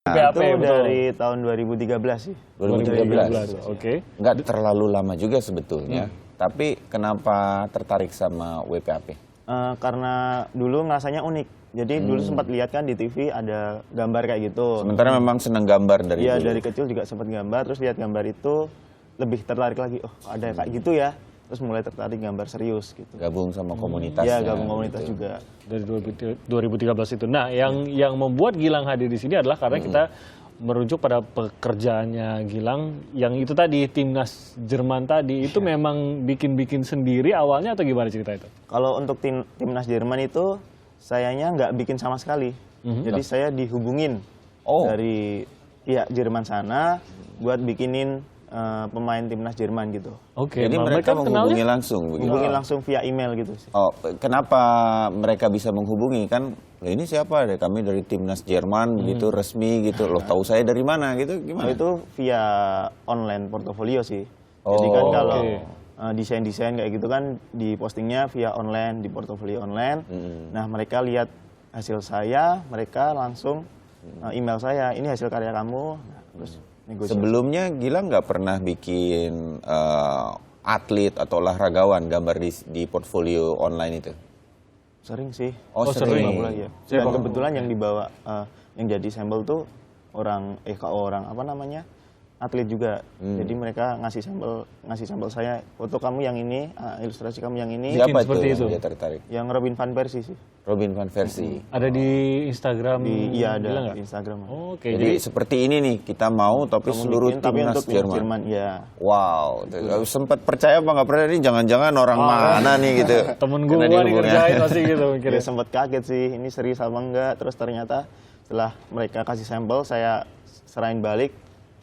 Nah, PAP, itu betul. dari tahun 2013 sih. 2013, oke. Nggak terlalu lama juga sebetulnya. Tapi kenapa tertarik sama WPAP? Karena dulu ngerasanya unik. Jadi dulu sempat lihat kan di TV ada gambar kayak gitu. Sementara memang senang gambar dari Iya, dulu. dari kecil juga sempat gambar, terus lihat gambar itu lebih tertarik lagi. Oh, ada kayak gitu ya. Terus mulai tertarik gambar serius gitu. Gabung sama komunitasnya. Iya, gabung komunitas gitu. juga. Dari 2013 itu. Nah, yang membuat Gilang hadir di sini adalah karena kita merujuk pada pekerjaannya Gilang yang itu tadi timnas Jerman tadi itu memang bikin sendiri awalnya atau gimana cerita itu? Kalau untuk timnas Jerman itu sayanya nggak bikin sama sekali. Jadi saya dihubungin dari pihak Jerman sana buat bikinin pemain timnas Jerman gitu. Oke. Jadi mereka menghubungi langsung begitu. Hubungin langsung via email gitu sih. Oh, kenapa mereka bisa menghubungi kan? Lah ini siapa? Kami dari timnas Jerman begitu resmi gitu. Loh, tahu saya dari mana gitu Oh, gimana? itu via online portofolio sih. Oh, Jadi kan kalau oke. desain-desain kayak gitu kan di postingnya via online, di portofolio online. Nah, mereka lihat hasil saya, mereka langsung email saya, ini hasil karya kamu. Nah, terus negosiasi. Sebelumnya Gilang nggak pernah bikin atlet atau olahragawan gambar di portfolio online itu? Sering sih. Oh, sering. Sepak bola, ya. Dan kebetulan yang dibawa, yang jadi sampel tuh orang apa namanya, atlet juga. Jadi mereka ngasih sampel saya, foto kamu yang ini, ilustrasi kamu yang ini. Siapa seperti itu itu. yang dia tertarik? Yang Robin van Persie sih. Robin van Persie. Ada di Instagram Iya, ada Gilang nggak? di Instagram. Oke. Jadi seperti ini nih kita mau tapi Kamu seluruh bikin, tapi timnas untuk timnas Jerman. ya. Wow, sempat percaya apa nggak pernah ini jangan-jangan orang mana nih gitu. Temen gue Karena nih dihubungin. ngerjain pasti gitu Ya mikirnya. sempat kaget sih, ini serius apa enggak. Terus ternyata setelah mereka kasih sampel, saya serahin balik.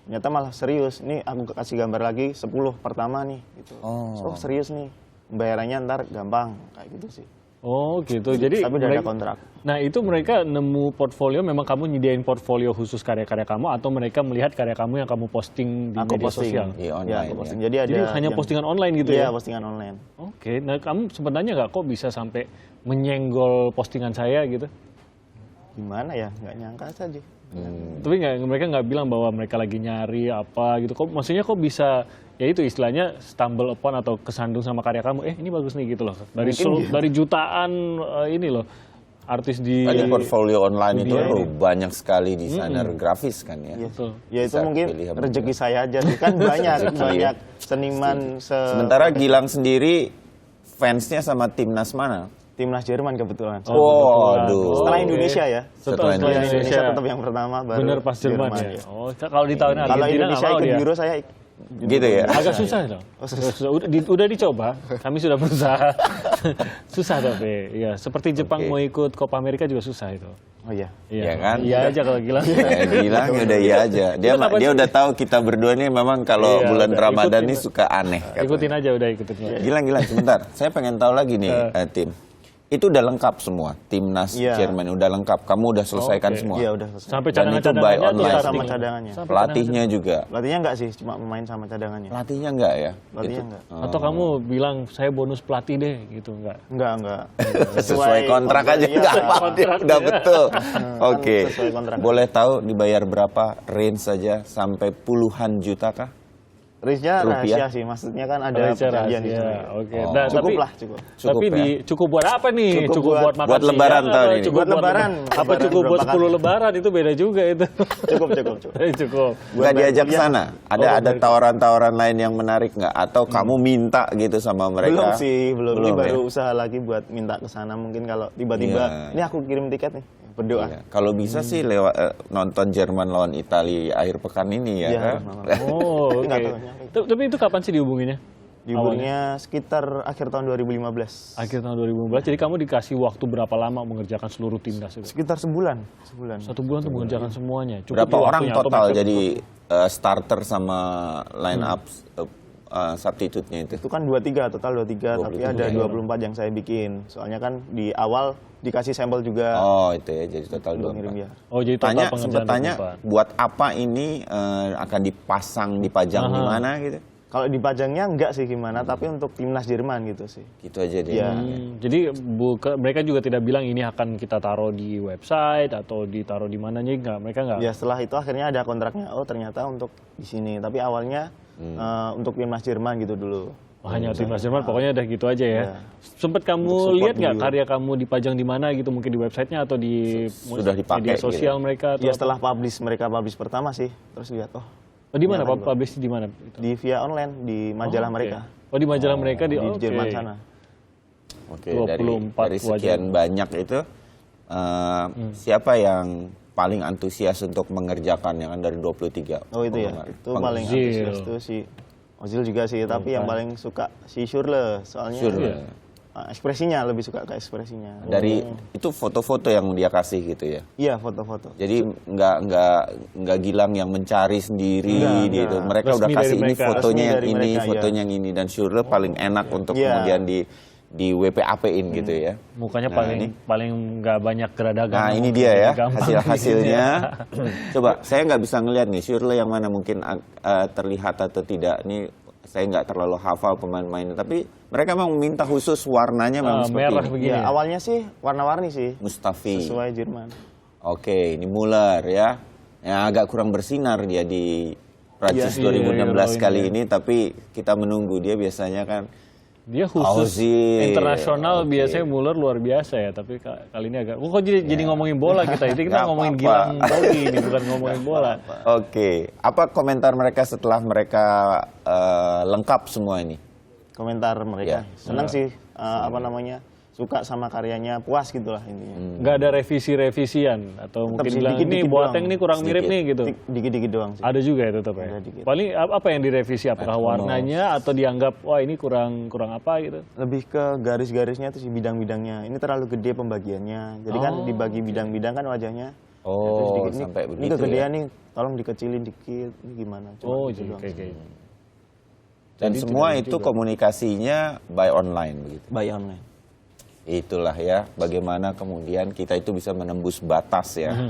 Ternyata malah serius. Nih aku kasih gambar lagi 10 pertama nih. Gitu. Oh serius nih. Bayarannya ntar gampang kayak gitu sih. Oh gitu. Jadi Tapi udah ada kontrak. Nah itu mereka nemu portfolio, memang kamu nyediain portfolio khusus karya-karya kamu atau mereka melihat karya kamu yang kamu posting di Aku media posting. sosial? Iya, Ya, online. aku posting. Ya. Jadi ada Jadi hanya yang- postingan online gitu Iya, ya? postingan online. Oke, nah kamu sebenarnya nggak kok bisa sampai menyenggol postingan saya gitu? Gimana ya? Nggak nyangka saja. Tapi mereka nggak bilang bahwa mereka lagi nyari apa gitu. Kok maksudnya kok bisa ya itu istilahnya stumble upon atau kesandung sama karya kamu? Ini bagus nih gitu loh. Dari jutaan ini loh artis di Tadi portfolio online itu Dunia ini. banyak sekali desainer grafis kan ya. Betul. Ya itu Bisa mungkin pilih apa rezeki saya aja sih. Kan banyak seniman Sementara Gilang sendiri fansnya sama timnas mana? timnas Jerman kebetulan. Waduh. Setelah Oke. Indonesia ya. Setelah Indonesia tetap yang pertama, baru Bener pas Jerman ya. ya. Oh, kalau di tahun Kalau Argentina Indonesia nggak mau ikut dia. Euro saya Gitu ya. Agak susah dong. Udah dicoba, kami sudah berusaha. Susah tapi, ya seperti Jepang mau ikut Copa America juga susah itu. Oh iya. Iya kan? Iya aja kalau Gilang. Gilang udah iya aja. Dia udah tahu kita berdua nih memang kalau Iya, bulan udah, Ramadan ikutin. nih suka aneh. katanya. Ikutin aja udah ikutin. Gilang sebentar. Saya pengen tahu lagi nih Tim. Itu udah lengkap semua timnas Iya. Jerman udah lengkap. Kamu udah selesaikan Oke. semua. Iya udah selesai. Sampai Dan itu by cadangan-cadangannya tuh online. starting. Sama cadangannya. Sampai Pelatihnya juga. Pelatihnya enggak sih, cuma pemain sama cadangannya. Pelatihnya enggak ya? Pelatihnya enggak. Atau kamu bilang saya bonus pelatih deh gitu enggak? Enggak. Sesuai kontrak aja Iya, enggak apa-apa. kontrak. Udah betul. Oke. sesuai kontrak. Boleh tahu dibayar berapa range saja sampai puluhan juta kah? Range-nya Rupiah. rahasia sih, maksudnya kan ada Rahasia, perjanjian di rahasia. sana. Oke. Oh. Nah, Cukup tapi, lah, cukup. Tapi Cukup ya? cukup buat apa nih? Cukup Cukup buat makan buat lebaran siang tahun apa ini. Cukup Buat lebaran. Apa Lebaran cukup buat berapa 10 kali? lebaran itu beda juga itu. Cukup. Cukup. Enggak diajak kuliah. sana? Ada tawaran-tawaran lain yang menarik nggak? Atau kamu minta gitu sama mereka? Belum sih, belum. Ini ya? baru usaha lagi buat minta ke sana mungkin kalau tiba-tiba, Iya. ini aku kirim tiket nih, berdoa. Iya. Kalau bisa sih lewat nonton Jerman lawan Italia akhir pekan ini ya. Iya, kan? Oh, oke. Nggak tahu, nyampe. Tapi itu kapan sih dihubunginya? Dihubungnya sekitar akhir tahun 2015. Akhir tahun 2015. Jadi kamu dikasih waktu berapa lama mengerjakan seluruh timnas itu? Sekitar sebulan. 1 bulan tuh mengerjakan semuanya. Cukup Berapa tuh orang waktunya, atau total mereka- jadi starter sama line up substitute-nya itu? Itu kan 23, total 23, tapi 23, ada ya. 24 yang saya bikin. Soalnya kan di awal dikasih sampel juga. Oh itu ya, jadi total belum ngirim 24. ya. Oh, jadi total Sempat pengerjaan tanya 24. buat apa ini akan dipajang di mana gitu? Kalau dipajangnya enggak sih gimana, tapi untuk timnas Jerman gitu sih. Gitu aja deh. Iya. Jadi mereka juga tidak bilang ini akan kita taruh di website atau ditaruh di mananya, enggak, mereka enggak. Ya setelah itu akhirnya ada kontraknya, oh ternyata untuk di sini. Tapi awalnya untuk timnas Jerman gitu dulu. Hanya timnas Jerman, pokoknya udah gitu aja ya. Iya. Sempet Untuk kamu support lihat nggak video. karya kamu dipajang di mana gitu, mungkin di websitenya atau di Sudah dipakai media sosial gitu. mereka? Atau Ya setelah mereka publish pertama sih, terus lihat di mana ternyata publish di mana? di via online di majalah Oke. mereka Oh, di majalah mereka di di oke. Jerman sana. Oke, 24 dari sekian banyak itu siapa yang paling antusias untuk mengerjakannya kan dari 23? Oh itu ya, penggemar? itu paling Ozil. antusias tuh si Ozil juga sih, tapi yang paling suka si Schürrle soalnya Schürrle. ekspresinya, lebih suka ke ekspresinya. Dari itu foto-foto yang dia kasih gitu ya. Iya, foto-foto. Jadi nggak Gilang yang mencari sendiri Enggak, gitu. enggak. Mereka Resmi udah kasih dari ini mereka. fotonya Resmi yang dari ini, mereka, fotonya yang ini dan Schürrle paling enak untuk Iya. kemudian di WP-AP-in gitu ya. Mukanya Nah, paling ini. paling nggak banyak geradagan. Nah ini dia ya Gampang hasil-hasilnya. Coba saya nggak bisa ngelihat nih Schürrle yang mana mungkin terlihat atau tidak. Ini saya nggak terlalu hafal pemain-pemainnya, tapi mereka memang minta khusus warnanya memang seperti merah ini. begini. Iya, awalnya sih warna-warni sih, Mustafi. sesuai Jerman. Oke, ini Muller ya. Yang agak kurang bersinar dia di Prancis Iya, 2016 iya, kali iya. ini, tapi kita menunggu dia biasanya kan. Dia khusus Ozil. internasional, Oke. biasanya Muller luar biasa ya, tapi kali ini agak. Kok jadi ngomongin bola kita? Itu kita Nggak ngomongin apa-apa. Gilang Bobi ini, bukan ngomongin bola. Oke, apa komentar mereka setelah mereka lengkap semua ini? Komentar mereka, Iya. senang sih, suka sama karyanya, puas gitulah intinya. Nggak ada revisi-revisian atau Tetap mungkin sih, bilang ini dikit-dikit Boateng doang. ini kurang mirip Sedikit. nih gitu. Dikit-dikit doang sih. Ada juga ya tetap ya. Ada dikit. Paling apa yang direvisi? Apakah warnanya atau dianggap wah ini kurang apa gitu? Lebih ke garis-garisnya tuh sih, bidang-bidangnya. Ini terlalu gede pembagiannya. Jadi kan dibagi bidang-bidang kan wajahnya. Oh, Terus dikit, sampai ini begitu kegedean ya. nih, tolong dikecilin dikit. Ini gimana? Cuma Oh, gitu jadi doang. kayak Dan Jadi semua tidak itu juga. komunikasinya by online begitu. By online. Itulah ya bagaimana kemudian kita itu bisa menembus batas ya.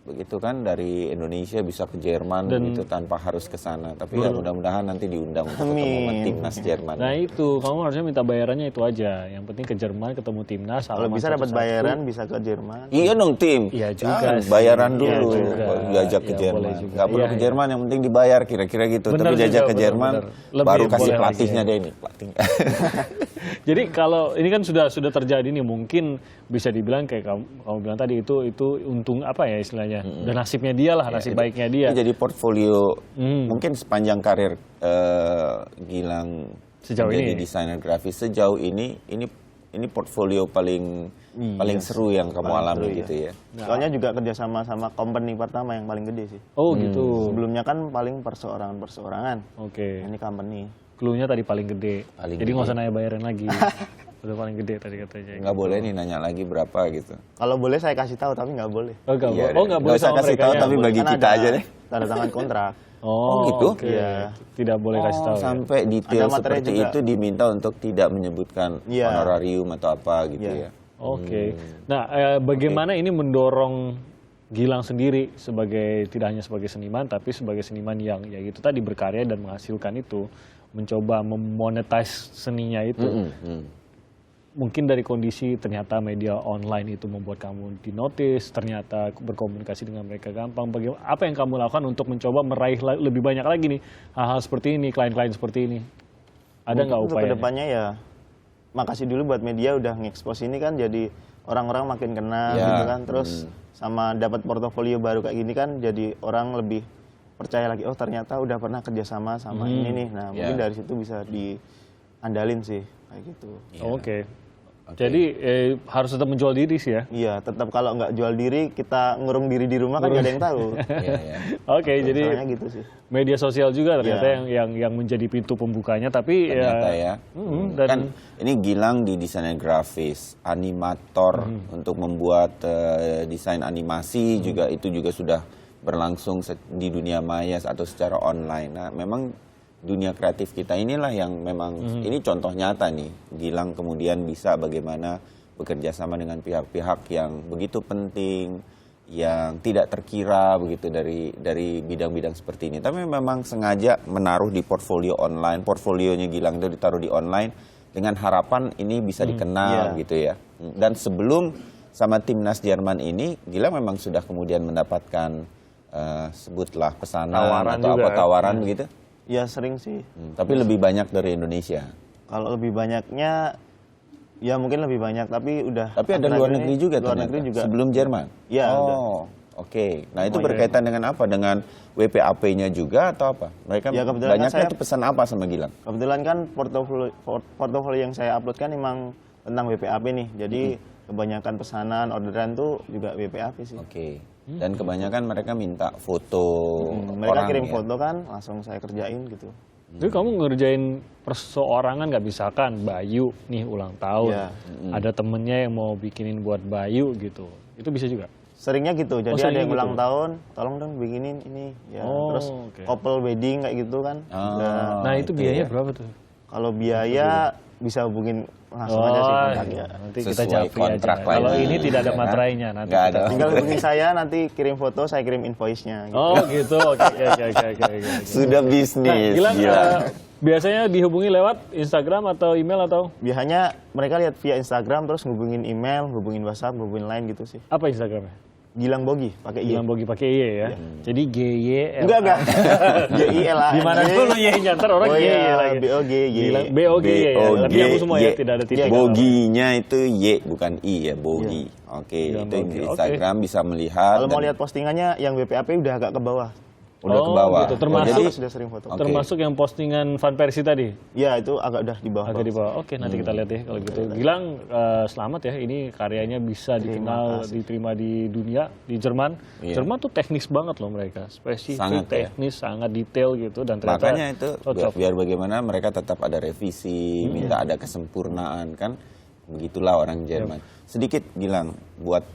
Begitu kan dari Indonesia bisa ke Jerman begitu tanpa harus ke sana. Tapi ya mudah-mudahan nanti diundang untuk ketemu sama Amin. timnas Jerman. Nah itu, kamu harusnya minta bayarannya itu aja. Yang penting ke Jerman ketemu timnas. Kalau halaman bisa dapat 1-1. bayaran, bisa ke Jerman. Iya dong tim. Iya juga Jangan, sih. bayaran Iya dulu juga. baru diajak ke Iya, Jerman. boleh juga. Nggak perlu Iya, ke iya. Jerman, yang penting dibayar kira-kira gitu. Bener Tapi juga, diajak ke bener, Jerman bener. Lebih baru kasih boleh pelatihnya lagi, deh ya. ini pelatih. Jadi kalau ini kan sudah terjadi nih, mungkin bisa dibilang kayak kamu bilang tadi itu untung apa ya istilahnya. Dan nasibnya dia lah, nasib baiknya dia. Ini jadi portfolio mungkin sepanjang karir Gilang Sejauh menjadi ini. desainer grafis sejauh ini portfolio paling seru yang kamu alami seru, gitu ya. Soalnya juga kerjasama sama company pertama yang paling gede sih. Oh gitu. Sebelumnya kan paling perseorangan. Oke. Ini company. Cluenya tadi paling gede. Paling Jadi gede. nggak usah nanya bayaran lagi. Udah paling gede tadi katanya. Nggak boleh nih nanya lagi berapa gitu. Kalau boleh saya kasih tahu, tapi nggak boleh. Oh nggak Iya, boleh. Oh nggak boleh usah sama kasih mereka. tahu tapi bagi Kan kita ada aja deh. tanda tangan kontrak. Oh gitu? oke. Iya. Tidak boleh kasih tahu. Ya? Sampai detail Ada materi seperti juga. itu diminta untuk tidak menyebutkan Iya. honorarium atau apa gitu Iya. ya. Oke. Nah, bagaimana ini mendorong Gilang sendiri sebagai tidak hanya sebagai seniman tapi sebagai seniman yang ya itu tadi berkarya dan menghasilkan itu, mencoba memonetize seninya itu. Mungkin dari kondisi ternyata media online itu membuat kamu dinotis, ternyata berkomunikasi dengan mereka gampang. Bagaimana apa yang kamu lakukan untuk mencoba meraih lebih banyak lagi nih hal-hal seperti ini, klien-klien seperti ini? Ada nggak Untuk upayanya? kedepannya ya, makasih dulu buat media udah nge-expose ini kan, jadi orang-orang makin kenal Ya. gitu kan. Terus sama dapat portofolio baru kayak gini kan, jadi orang lebih percaya lagi, oh ternyata udah pernah kerjasama sama ini nih. Nah mungkin dari situ bisa diandalin sih kayak gitu. Oke. Jadi harus tetap menjual diri sih ya. Iya, tetap kalau nggak jual diri, kita ngurung diri di rumah kan nggak ada yang tahu. Iya, iya. Oke, jadi Soalnya gitu sih. media sosial juga ternyata Iya. yang menjadi pintu pembukanya. Tapi Ternyata ya. dan Kan ini Gilang di desainer grafis, animator untuk membuat desain animasi juga itu juga sudah berlangsung di dunia maya atau secara online. Nah, memang dunia kreatif kita inilah yang memang ini contoh nyata nih. Gilang kemudian bisa bagaimana bekerja sama dengan pihak-pihak yang begitu penting yang tidak terkira begitu dari bidang-bidang seperti ini. Tapi memang sengaja menaruh di portfolio online, portfolionya Gilang itu ditaruh di online dengan harapan ini bisa dikenal gitu ya. Dan sebelum sama timnas Jerman ini, Gilang memang sudah kemudian mendapatkan sebutlah pesanan Tawaran atau juga, apa tawaran begitu. Ya sering sih. Tapi lebih banyak dari Indonesia. Kalau lebih banyaknya, ya mungkin lebih banyak, tapi udah. Tapi ada luar negeri juga luar ternyata, negeri juga. sebelum Jerman? Iya, udah. Oh, oke. Nah itu berkaitan dengan apa? Dengan WPAP-nya juga atau apa? Mereka Ya, kebetulan kan banyaknya saya- itu pesan apa sama Gilang? Kebetulan kan portofolio yang saya upload kan emang tentang WPAP nih. Jadi kebanyakan pesanan, orderan tuh juga WPAP sih. Oke. Dan kebanyakan mereka minta foto Mereka orang kirim ya? foto kan, langsung saya kerjain gitu. Jadi kamu ngerjain perseorangan nggak misalkan Bayu nih ulang tahun, Iya. ada temennya yang mau bikinin buat Bayu gitu, itu bisa juga. Seringnya gitu. Jadi ada seringnya yang gitu. ulang tahun, tolong dong bikinin ini. Ya, Oh, terus oke. couple wedding kayak gitu kan. Oh, Nah itu itu biayanya ya. berapa tuh? Kalau biaya bisa hubungin langsung aja sih kontaknya. Nanti kita Sesuai japri aja. kontrak lah Kalau ya. ini tidak ada Ya kan? materainya nanti. Nggak kita- ada. Tinggal hubungi saya, nanti kirim foto, saya kirim invoice-nya. Gitu. Oh gitu, oke. Sudah Nah, bisnis. Gilang, gila. biasanya dihubungi lewat Instagram atau email atau Biasanya mereka lihat via Instagram, terus ngubungin email, ngubungin WhatsApp, ngubungin line gitu sih. apa Instagramnya? Gilang Bogi, pakai I. Gilang Bogi pakai Y ya. Jadi GY. Enggak. G-I-L-A. Di mana dulu Y-nya ntar orang Oh GY iya, lagi. B-O-G-Y. Gilang BOGY ya. Tapi yang semua ya, tidak ada titik. Boginya itu Y bukan I ya, Bogi. Oke, Gilang itu Bogi, di oke. Instagram bisa melihat. Kalau mau dan lihat postingannya, yang WPAP udah agak ke bawah. udah ke Oh, bawah. gitu. Termasuk- Jadi sudah sering foto. Oke. Termasuk yang postingan Van Persie tadi. Ya itu agak udah di bawah. Agak di bawah. Oke, nanti kita lihat ya kalau gitu. Gilang, selamat ya. Ini karyanya bisa dikenal, diterima di dunia, di Jerman. Iya. Jerman tuh teknis banget loh mereka. Spesifik, Sangat, ya. teknis, sangat detail gitu. Dan ternyata Makanya itu cocok. biar bagaimana mereka tetap ada revisi, minta ada kesempurnaan kan. Begitulah orang Jerman. Sedikit Gilang buat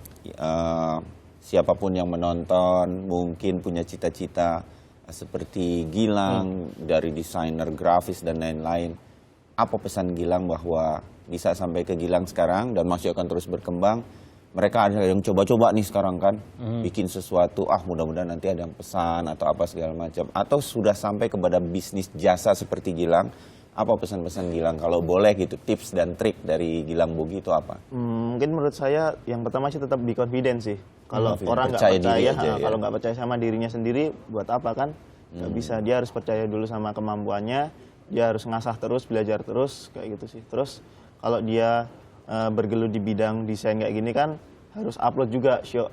siapapun yang menonton mungkin punya cita-cita seperti Gilang dari desainer grafis dan lain-lain. Apa pesan Gilang bahwa bisa sampai ke Gilang sekarang dan masih akan terus berkembang? Mereka ada yang coba-coba nih sekarang kan, bikin sesuatu, mudah-mudahan nanti ada yang pesan atau apa segala macam. Atau sudah sampai kepada bisnis jasa seperti Gilang, apa pesan-pesan Gilang? Kalau boleh gitu, tips dan trik dari Gilang Bogi itu apa? Mungkin menurut saya yang pertama sih tetap be confident sih. Kalau Confident, orang nggak percaya diri percaya, aja, ya. kalau nggak percaya sama dirinya sendiri, buat apa kan? Nggak bisa. Dia harus percaya dulu sama kemampuannya. Dia harus ngasah terus, belajar terus, kayak gitu sih. Terus kalau dia bergelut di bidang desain kayak gini kan, harus upload juga, show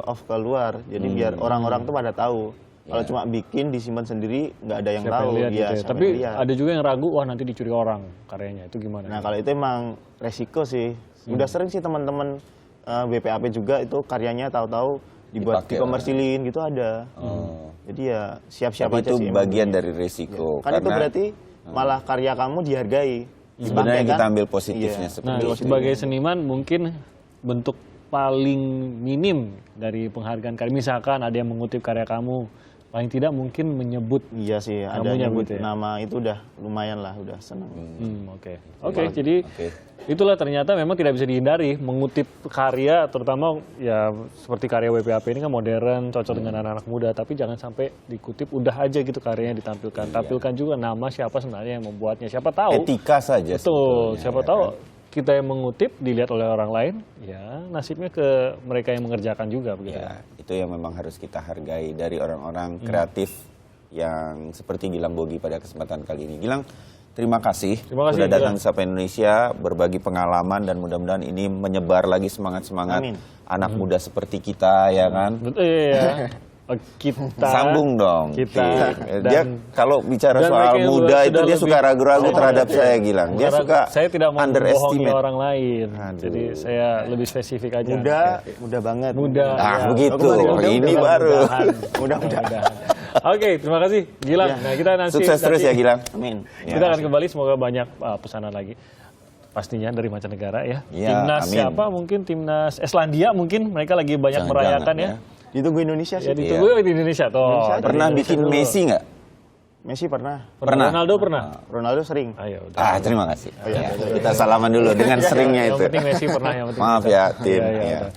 off keluar. Jadi biar orang-orang tuh pada tahu. Kalau cuma bikin disimpan sendiri, nggak ada yang Siapa tahu. lihat Iya, gitu ya. siapa Tapi yang lihat. ada juga yang ragu, wah nanti dicuri orang karyanya. Itu gimana? Nah kalau itu emang resiko sih. Udah sering sih teman-teman BPAP juga itu karyanya tahu-tahu dibuat Dipakai dikomersilin gitu ada. Jadi ya siap-siap Tapi aja itu sih. emang. bagian dari risiko. Kan itu berarti malah karya kamu dihargai. sebenarnya Dipakai kita kan? ambil positifnya Iya. seperti Nah, itu. sebagai seniman mungkin bentuk paling minim dari penghargaan karya. Misalkan ada yang mengutip karya kamu, paling tidak mungkin menyebut. Iya sih, ada Kamu nyebut nyebut ya? nama itu udah lumayan lah, udah seneng. Oke, jadi Oke. itulah ternyata memang tidak bisa dihindari mengutip karya, terutama ya seperti karya WPAP ini kan modern, cocok dengan anak-anak muda, tapi jangan sampai dikutip udah aja gitu karyanya ditampilkan. Tampilkan juga nama siapa sebenarnya yang membuatnya. Siapa tahu. Etika saja Betul, sebetulnya, siapa ya tahu kan? kita yang mengutip dilihat oleh orang lain, ya nasibnya ke mereka yang mengerjakan juga begitu. Ya, itu yang memang harus kita hargai dari orang-orang kreatif yang seperti Gilang Bogi pada kesempatan kali ini. Gilang, terima kasih, Terima kasih, sudah datang Gilang. di Sapa Indonesia, berbagi pengalaman dan mudah-mudahan ini menyebar lagi semangat-semangat Amin. anak muda seperti kita ya kan. Betul, iya. Kita Sambung dong. Kita Oke. Dia kalau bicara dan soal mereka yang muda sudah itu dia lebih- suka ragu-ragu terhadap saya Gilang. Dia Karena suka saya tidak mau membohongi underestimate. orang lain. Aduh. Jadi saya lebih spesifik aja. Muda banget. Muda. Begitu. Udah, Ini udah, baru. Mudah-mudahan. Oke, terima kasih Gilang. Nah, kita nanti Sukses terus ya Gilang. Amin. Kita akan kembali, semoga banyak pesanan lagi. Pastinya dari mancanegara ya. Ya, Timnas amin. siapa? Mungkin timnas Islandia mungkin mereka lagi banyak Jangan-jangan, merayakan ya. Ditunggu Indonesia sih. Ya ditunggu di Indonesia tuh. Indonesia Dari Pernah Indonesia bikin dulu. Messi nggak? Messi pernah. Pernah. Ronaldo pernah. Ronaldo sering. Ayo udah. Terima kasih. Ya, kita salaman dulu dengan seringnya Yang itu. penting Messi pernah, yang penting. Maaf ya tim. Iya, iya, Ya. udah.